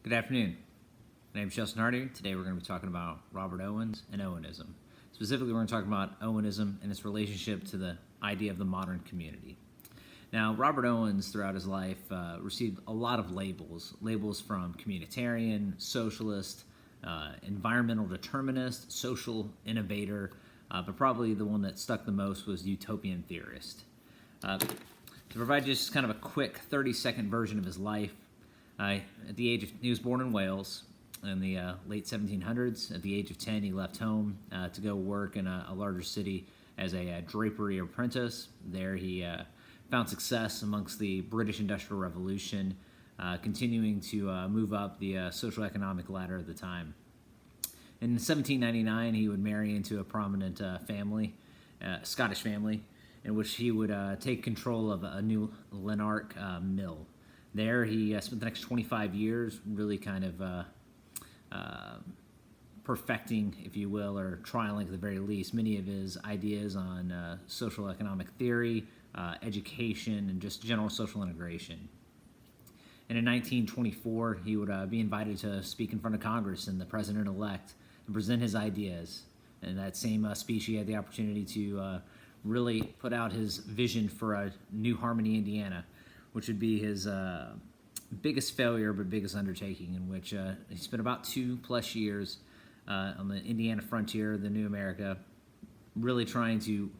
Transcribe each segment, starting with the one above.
Good afternoon. My name is Justin Hardy. Today we're going to be talking about Robert Owens and Owenism. Specifically, we're going to talk about Owenism and its relationship to the idea of the modern community. Now, Robert Owens, throughout his life, received a lot of labels from communitarian, socialist, environmental determinist, social innovator, but probably the one that stuck the most was utopian theorist. To provide just kind of a quick 30-second version of his life, he was born in Wales in the late 1700s. At the age of 10, he left home to go work in a larger city as a drapery apprentice. There he found success amongst the British Industrial Revolution, continuing to move up the social economic ladder of the time. In 1799, he would marry into a prominent family, Scottish family, in which he would take control of a new Lanark mill. There, he spent the next 25 years really kind of perfecting, if you will, or trialing at the very least, many of his ideas on social economic theory, education, and just general social integration. And in 1924, he would be invited to speak in front of Congress and the president-elect and present his ideas. And that same speech, he had the opportunity to really put out his vision for a New Harmony, Indiana, which would be his biggest failure but biggest undertaking, in which he spent about 2+ years on the Indiana frontier, the New America, really trying to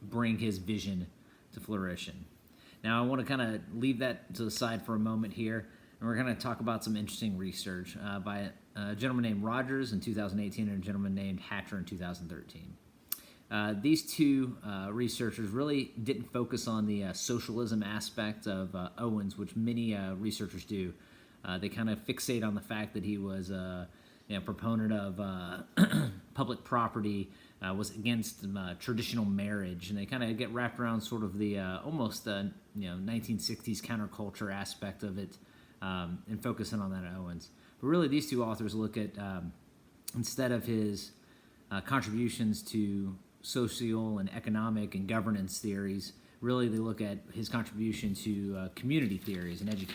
bring his vision to fruition. Now, I want to kind of leave that to the side for a moment here, and we're going to talk about some interesting research by a gentleman named Rogers in 2018 and a gentleman named Hatcher in 2013. These two researchers really didn't focus on the socialism aspect of Owens, which many researchers do. They kind of fixate on the fact that he was a proponent of public property, was against traditional marriage, and they kind of get wrapped around sort of the almost 1960s counterculture aspect of it, and focusing on that at Owens. But really, these two authors look at, instead of his contributions to social and economic and governance theories, really they look at his contribution to community theories and education.